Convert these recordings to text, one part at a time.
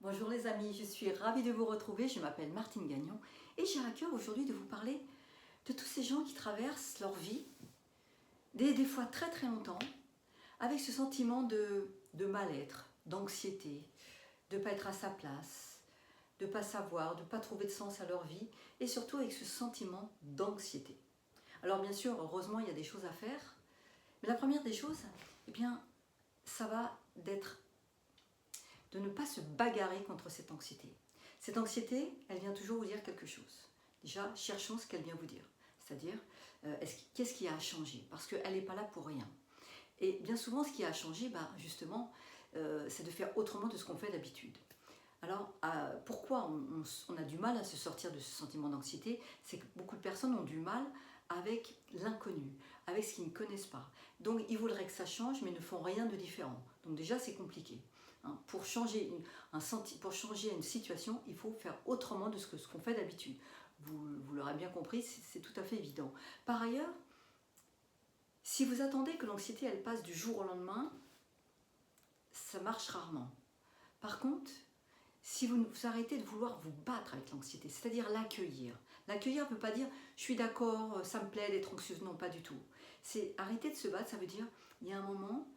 Bonjour les amis, je suis ravie de vous retrouver, je m'appelle Martine Gagnon et j'ai à cœur aujourd'hui de vous parler de tous ces gens qui traversent leur vie, des fois très très longtemps, avec ce sentiment de mal-être, d'anxiété, de ne pas être à sa place, de ne pas savoir, de ne pas trouver de sens à leur vie et surtout avec ce sentiment d'anxiété. Alors bien sûr, heureusement, il y a des choses à faire, mais la première des choses, eh bien, ça va d'être de ne pas se bagarrer contre cette anxiété. Cette anxiété, elle vient toujours vous dire quelque chose. Déjà, cherchons ce qu'elle vient vous dire. C'est-à-dire, qu'est-ce qui a changé? Parce qu'elle n'est pas là pour rien. Et bien souvent, ce qui a changé, justement, c'est de faire autrement de ce qu'on fait d'habitude. Alors, pourquoi on a du mal à se sortir de ce sentiment d'anxiété? C'est que beaucoup de personnes ont du mal avec l'inconnu, avec ce qu'ils ne connaissent pas. Donc, ils voudraient que ça change, mais ne font rien de différent. Donc déjà, c'est compliqué. Pour changer une situation, il faut faire autrement de ce qu'on fait d'habitude. Vous l'aurez bien compris, c'est tout à fait évident. Par ailleurs, si vous attendez que l'anxiété elle passe du jour au lendemain, ça marche rarement. Par contre, si vous arrêtez de vouloir vous battre avec l'anxiété, c'est-à-dire l'accueillir. L'accueillir ne veut pas dire « je suis d'accord, ça me plaît d'être anxieuse », non, pas du tout. C'est arrêter de se battre, ça veut dire il y a un moment,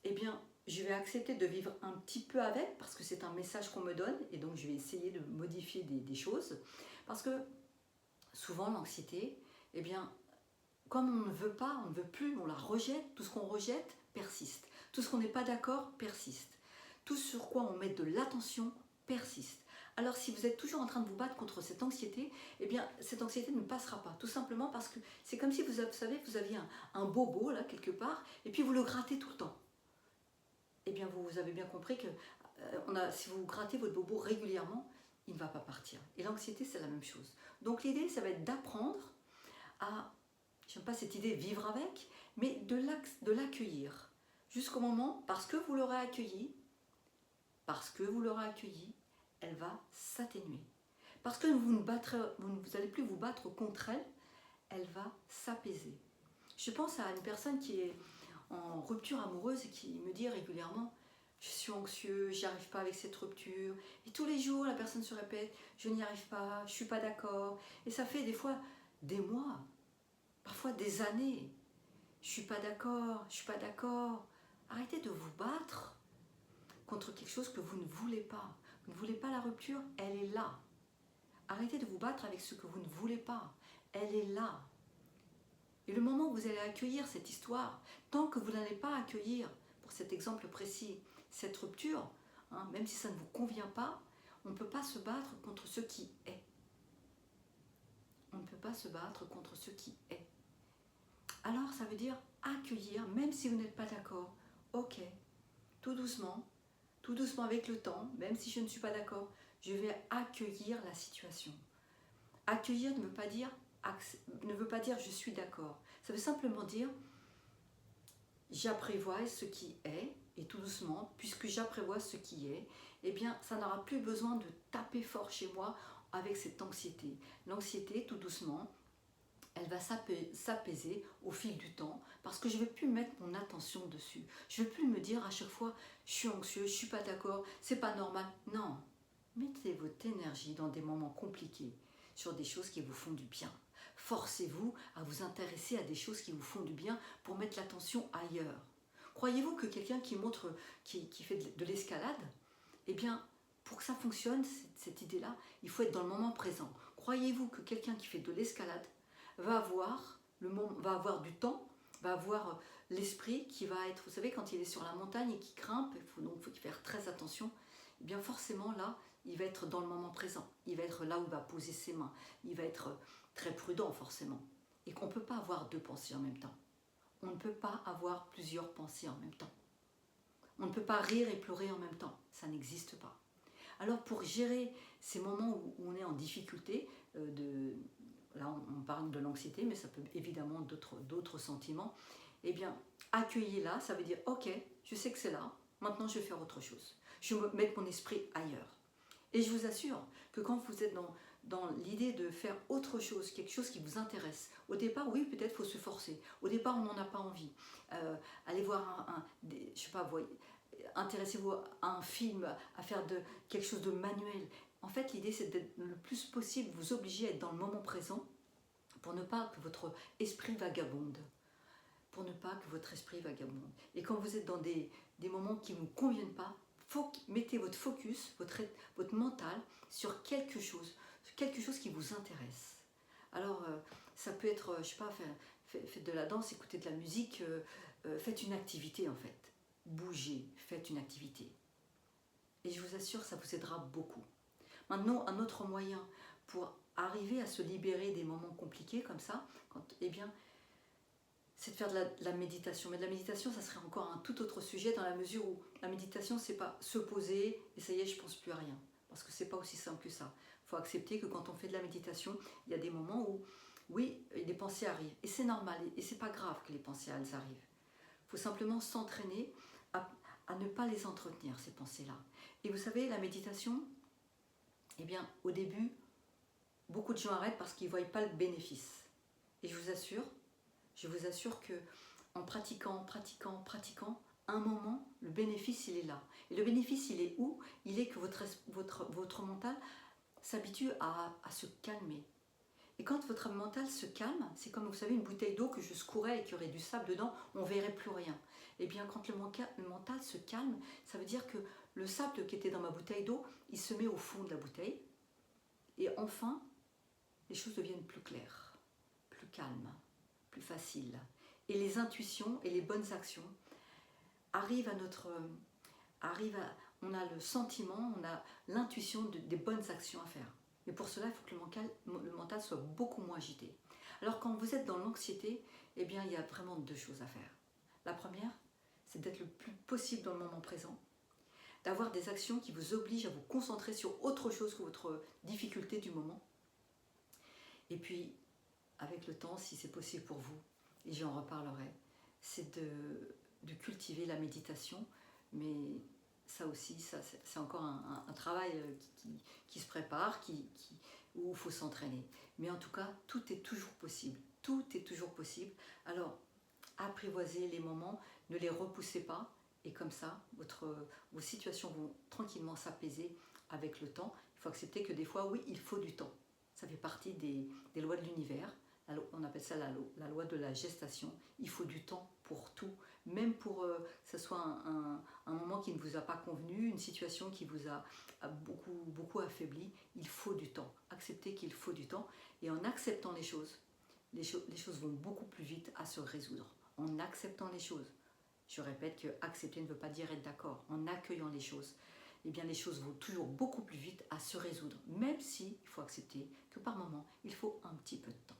eh bien, je vais accepter de vivre un petit peu avec, parce que c'est un message qu'on me donne, et donc je vais essayer de modifier des choses. Parce que souvent, l'anxiété, eh bien, comme on ne veut pas, on ne veut plus, on la rejette, tout ce qu'on rejette persiste. Tout ce qu'on n'est pas d'accord persiste. Tout sur quoi on met de l'attention persiste. Alors si vous êtes toujours en train de vous battre contre cette anxiété, eh bien cette anxiété ne passera pas. Tout simplement parce que c'est comme si vous savez, vous aviez un bobo là quelque part, et puis vous le grattez tout le temps. Eh bien vous avez bien compris que si vous grattez votre bobo régulièrement, il ne va pas partir. Et l'anxiété c'est la même chose. Donc l'idée ça va être d'apprendre à, j'aime pas cette idée vivre avec, mais de l'accueillir. Jusqu'au moment, parce que vous l'aurez accueilli, elle va s'atténuer. Parce que vous n'allez plus vous battre contre elle, elle va s'apaiser. Je pense à une personne qui est en rupture amoureuse et qui me dit régulièrement « je suis anxieux, j'y arrive pas avec cette rupture ». Et tous les jours, la personne se répète « je n'y arrive pas, je suis pas d'accord ». Et ça fait des fois des mois, parfois des années. « Je suis pas d'accord, je suis pas d'accord ». Arrêtez de vous battre contre quelque chose que vous ne voulez pas. Vous ne voulez pas la rupture, elle est là. Arrêtez de vous battre avec ce que vous ne voulez pas. Elle est là. Et le moment où vous allez accueillir cette histoire, tant que vous n'allez pas accueillir, pour cet exemple précis, cette rupture, même si ça ne vous convient pas, on ne peut pas se battre contre ce qui est. On ne peut pas se battre contre ce qui est. Alors ça veut dire accueillir, même si vous n'êtes pas d'accord. Ok, tout doucement avec le temps, même si je ne suis pas d'accord, je vais accueillir la situation. Accueillir ne veut pas dire je suis d'accord. Ça veut simplement dire j'apprivoise ce qui est, et tout doucement, puisque j'apprivoise ce qui est, eh bien ça n'aura plus besoin de taper fort chez moi avec cette anxiété. L'anxiété, tout doucement, elle va s'apaiser au fil du temps parce que je ne vais plus mettre mon attention dessus. Je ne vais plus me dire à chaque fois je suis anxieux, je ne suis pas d'accord, c'est pas normal. Non, mettez votre énergie dans des moments compliqués sur des choses qui vous font du bien. Forcez-vous à vous intéresser à des choses qui vous font du bien pour mettre l'attention ailleurs. Croyez-vous que quelqu'un qui fait de l'escalade, eh bien, pour que ça fonctionne, cette idée-là, il faut être dans le moment présent. Croyez-vous que quelqu'un qui fait de l'escalade va avoir du temps, va avoir l'esprit qui va être, vous savez, quand il est sur la montagne et qu'il grimpe, il faut faire très attention, et bien forcément là, il va être dans le moment présent, il va être là où il va poser ses mains, il va être très prudent forcément, et qu'on ne peut pas avoir deux pensées en même temps. On ne peut pas avoir plusieurs pensées en même temps. On ne peut pas rire et pleurer en même temps, ça n'existe pas. Alors pour gérer ces moments où on est en difficulté, là on parle de l'anxiété, mais ça peut évidemment d'autres sentiments, eh bien accueillez-la, ça veut dire ok, je sais que c'est là, maintenant je vais faire autre chose. Je vais mettre mon esprit ailleurs. Et je vous assure que quand vous êtes dans l'idée de faire autre chose, quelque chose qui vous intéresse, au départ, oui, peut-être il faut se forcer. Au départ, on n'en a pas envie. Allez voir je sais pas, intéressez-vous à un film, à faire quelque chose de manuel. En fait, l'idée, c'est d'être le plus possible, vous obliger à être dans le moment présent pour ne pas que votre esprit vagabonde. Et quand vous êtes dans des moments qui ne vous conviennent pas, mettez votre focus, votre mental sur quelque chose qui vous intéresse. Alors, ça peut être, je sais pas, faites de la danse, écoutez de la musique, faites une activité en fait. Bougez, faites une activité. Et je vous assure, ça vous aidera beaucoup. Maintenant, un autre moyen pour arriver à se libérer des moments compliqués comme ça, eh bien, c'est de faire de la méditation. Mais de la méditation, ça serait encore un tout autre sujet dans la mesure où la méditation, c'est pas se poser et ça y est, je pense plus à rien. Parce que c'est pas aussi simple que ça. Il faut accepter que quand on fait de la méditation, il y a des moments où, oui, les pensées arrivent. Et c'est normal, et c'est pas grave que les pensées elles arrivent. Il faut simplement s'entraîner à ne pas les entretenir, ces pensées-là. Et vous savez, la méditation, eh bien, au début, beaucoup de gens arrêtent parce qu'ils ne voient pas le bénéfice. Et je vous assure que en pratiquant, un moment, le bénéfice, il est là. Et le bénéfice, il est où? Il est que votre mental s'habitue à se calmer. Et quand votre mental se calme, c'est comme, vous savez, une bouteille d'eau que je secourais et qu'il y aurait du sable dedans, on ne verrait plus rien. Et bien, quand le mental se calme, ça veut dire que le sable qui était dans ma bouteille d'eau, il se met au fond de la bouteille. Et enfin, les choses deviennent plus claires, plus calmes, plus faciles. Et les intuitions et les bonnes actions arrivent on a le sentiment, on a l'intuition des bonnes actions à faire. Mais pour cela, il faut que le mental soit beaucoup moins agité. Alors quand vous êtes dans l'anxiété, eh bien, il y a vraiment deux choses à faire. La première, c'est d'être le plus possible dans le moment présent, d'avoir des actions qui vous obligent à vous concentrer sur autre chose que votre difficulté du moment. Et puis, avec le temps, si c'est possible pour vous, et j'en reparlerai, c'est de cultiver la méditation, mais ça aussi, c'est encore un travail qui se prépare, où il faut s'entraîner. Mais en tout cas, tout est toujours possible. Tout est toujours possible. Alors, apprivoisez les moments, ne les repoussez pas, et comme ça, vos situations vont tranquillement s'apaiser avec le temps. Il faut accepter que des fois, oui, il faut du temps. Ça fait partie des lois de l'univers. On appelle ça la loi de la gestation. Il faut du temps pour tout, même pour que ce soit un moment qui ne vous a pas convenu, une situation qui vous a beaucoup affaibli. Il faut du temps. Acceptez qu'il faut du temps. Et en acceptant les choses vont beaucoup plus vite à se résoudre. En acceptant les choses. Je répète que accepter ne veut pas dire être d'accord. En accueillant les choses, eh bien les choses vont toujours beaucoup plus vite à se résoudre. Même si il faut accepter que par moment, il faut un petit peu de temps.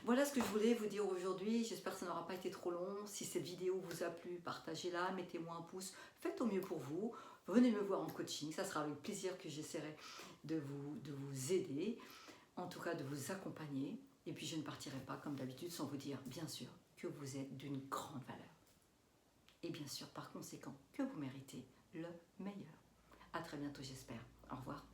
Voilà ce que je voulais vous dire aujourd'hui. J'espère que ça n'aura pas été trop long. Si cette vidéo vous a plu, partagez-la, mettez-moi un pouce. Faites au mieux pour vous. Venez me voir en coaching. Ça sera avec plaisir que j'essaierai de vous aider. En tout cas, de vous accompagner. Et puis, je ne partirai pas, comme d'habitude, sans vous dire, bien sûr, que vous êtes d'une grande valeur. Et bien sûr, par conséquent, que vous méritez le meilleur. À très bientôt, j'espère. Au revoir.